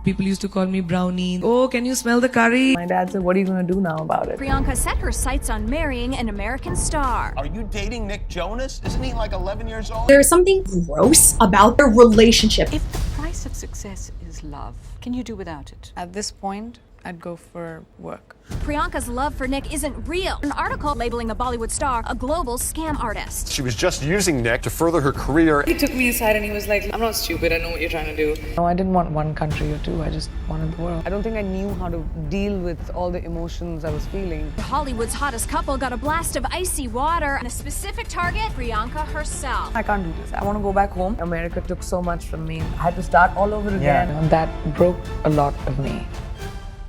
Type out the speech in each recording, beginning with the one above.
People used to call me Brownie. Oh, can you smell the curry? My dad said, what are you going to do now about it? Priyanka set her sights on marrying an American star. Are you dating Nick Jonas? Isn't he like 11 years old? There's something gross about their relationship. If the price of success is love, can you do without it? At this point, I'd go for work. Priyanka's love for Nick isn't real. An article labeling the Bollywood star a global scam artist. She was just using Nick to further her career. He took me aside and he was like, I'm not stupid, I know what you're trying to do. No, I didn't want one country or two, I just wanted the world. I don't think I knew how to deal with all the emotions I was feeling. Hollywood's hottest couple got a blast of icy water and a specific target, Priyanka herself. I can't do this. I want to go back home. America took so much from me. I had to start all over again. And that broke a lot of me.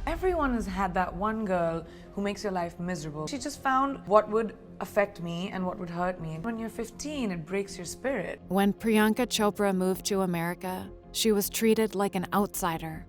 Everyone has had that one girl who makes your life miserable. She just found what would affect me and what would hurt me. When you're 15, it breaks your spirit. When Priyanka Chopra moved to America, she was treated like an outsider.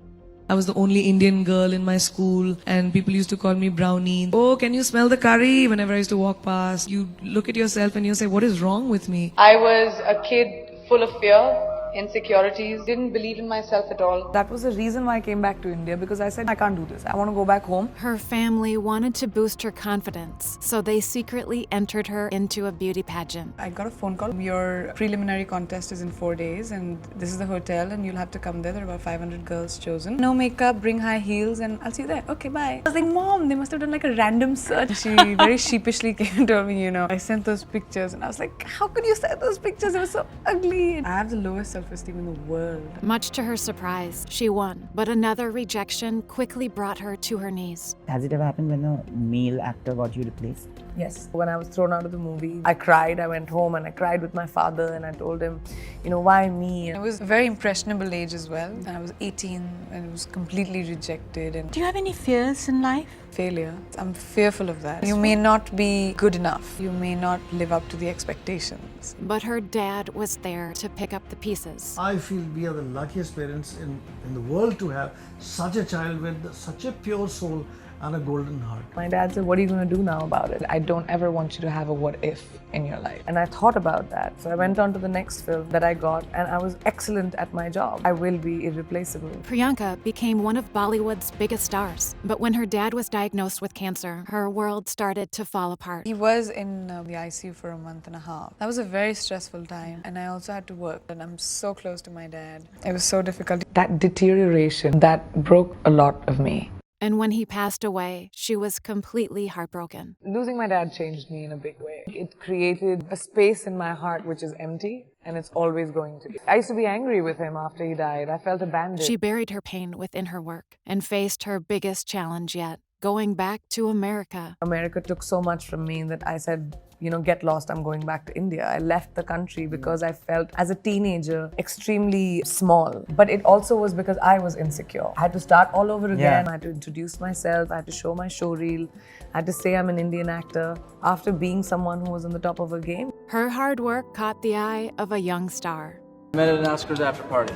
I was the only Indian girl in my school and people used to call me Brownie. Oh, can you smell the curry? Whenever I used to walk past, you look at yourself and you say, what is wrong with me? I was a kid full of fear, insecurities, didn't believe in myself at all. That was the reason why I came back to India, because I said, I can't do this. I want to go back home. Her family wanted to boost her confidence, so they secretly entered her into a beauty pageant. I got a phone call. Your preliminary contest is in 4 days and this is the hotel and you'll have to come there. There are about 500 girls chosen. No makeup, bring high heels and I'll see you there. Okay, bye. I was like, Mom, they must have done like a random search. She very sheepishly came and told me, I sent those pictures and I was like, how could you send those pictures? They were so ugly. I have the lowest self-esteem in the world. Much to her surprise, she won, but another rejection quickly brought her to her knees. Has it ever happened when a male actor got you replaced? Yes. When I was thrown out of the movie, I cried. I went home and I cried with my father and I told him, why me? And it was a very impressionable age as well. And I was 18 and it was completely rejected. And Do you have any fears in life? failure. I'm fearful of that. You may not be good enough. You may not live up to the expectations. But her dad was there to pick up the pieces. I feel we are the luckiest parents in the world to have such a child with such a pure soul and a golden heart. My dad said, what are you going to do now about it? I don't ever want you to have a what if in your life. And I thought about that. So I went on to the next film that I got and I was excellent at my job. I will be irreplaceable. Priyanka became one of Bollywood's biggest stars. But when her dad was diagnosed with cancer, her world started to fall apart. He was in the ICU for a month and a half. That was a very stressful time. And I also had to work. And I'm so close to my dad. It was so difficult. That deterioration, that broke a lot of me. And when he passed away, she was completely heartbroken. Losing my dad changed me in a big way. It created a space in my heart which is empty, and it's always going to be. I used to be angry with him after he died. I felt abandoned. She buried her pain within her work and faced her biggest challenge yet, going back to America. America took so much from me that I said, get lost, I'm going back to India. I left the country because I felt, as a teenager, extremely small. But it also was because I was insecure. I had to start all over again. I had to introduce myself. I had to show my show reel. I had to say I'm an Indian actor after being someone who was on the top of her game. Her hard work caught the eye of a young star. I met at an Oscars after party.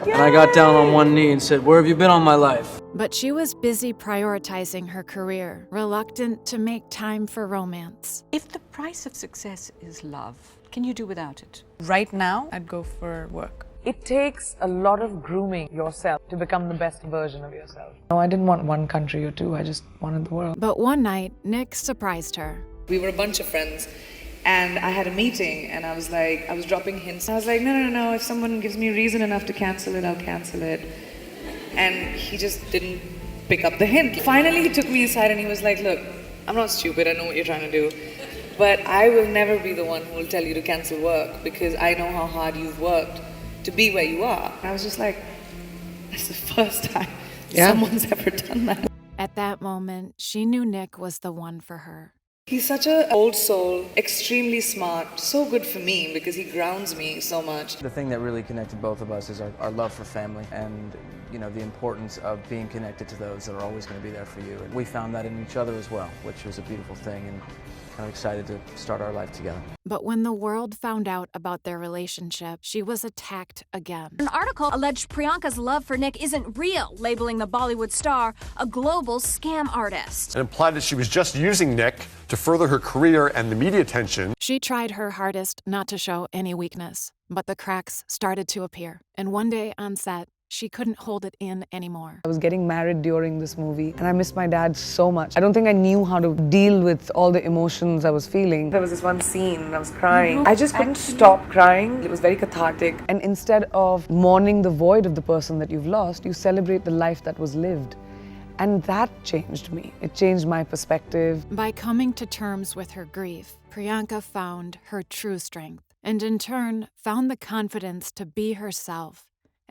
And I got down on one knee and said, where have you been all my life? But she was busy prioritizing her career, reluctant to make time for romance. If the price of success is love, can you do without it? Right now, I'd go for work. It takes a lot of grooming yourself to become the best version of yourself. No, I didn't want one country or two, I just wanted the world. But one night, Nick surprised her. We were a bunch of friends. And I had a meeting and I was dropping hints. I was like, no, if someone gives me reason enough to cancel it, I'll cancel it. And he just didn't pick up the hint. Finally, he took me aside and he was like, look, I'm not stupid, I know what you're trying to do. But I will never be the one who will tell you to cancel work because I know how hard you've worked to be where you are. And I was just like, that's the first time someone's ever done that. At that moment, she knew Nick was the one for her. He's such an old soul, extremely smart, so good for me because he grounds me so much. The thing that really connected both of us is our love for family and the importance of being connected to those that are always going to be there for you. And we found that in each other as well, which was a beautiful thing, and kind of excited to start our life together. But when the world found out about their relationship, she was attacked again. An article alleged Priyanka's love for Nick isn't real, labeling the Bollywood star a global scam artist. It implied that she was just using Nick to further her career and the media attention. She tried her hardest not to show any weakness, but the cracks started to appear. And one day on set, she couldn't hold it in anymore. I was getting married during this movie and I missed my dad so much. I don't think I knew how to deal with all the emotions I was feeling. There was this one scene and I was crying. I just couldn't stop crying. It was very cathartic. And instead of mourning the void of the person that you've lost, you celebrate the life that was lived. And that changed me. It changed my perspective. By coming to terms with her grief, Priyanka found her true strength and in turn found the confidence to be herself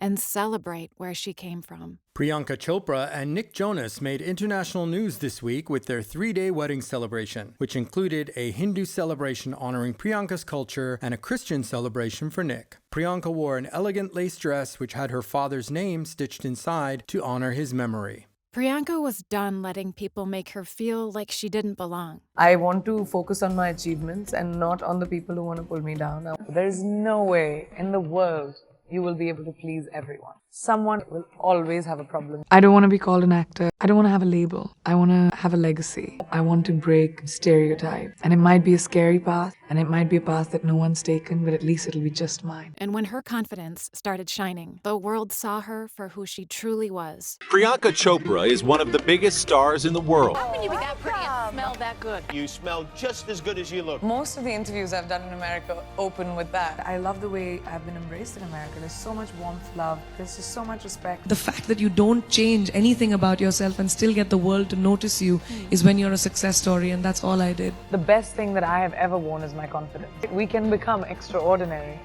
and celebrate where she came from. Priyanka Chopra and Nick Jonas made international news this week with their 3-day wedding celebration, which included a Hindu celebration honoring Priyanka's culture and a Christian celebration for Nick. Priyanka wore an elegant lace dress which had her father's name stitched inside to honor his memory. Priyanka was done letting people make her feel like she didn't belong. I want to focus on my achievements and not on the people who want to pull me down. There is no way in the world you will be able to please everyone. Someone will always have a problem. I don't want to be called an actor. I don't want to have a label. I want to have a legacy. I want to break stereotypes. And it might be a scary path, and it might be a path that no one's taken, but at least it'll be just mine. And when her confidence started shining, the world saw her for who she truly was. Priyanka Chopra is one of the biggest stars in the world. How can you be that pretty and smell that good? You smell just as good as you look. Most of the interviews I've done in America open with that. I love the way I've been embraced in America. There's so much warmth, love. There's just so much respect. The fact that you don't change anything about yourself and still get the world to notice you is when you're a success story, and that's all I did. The best thing that I have ever worn is my confidence. We can become extraordinary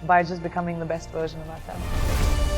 by just becoming the best version of ourselves.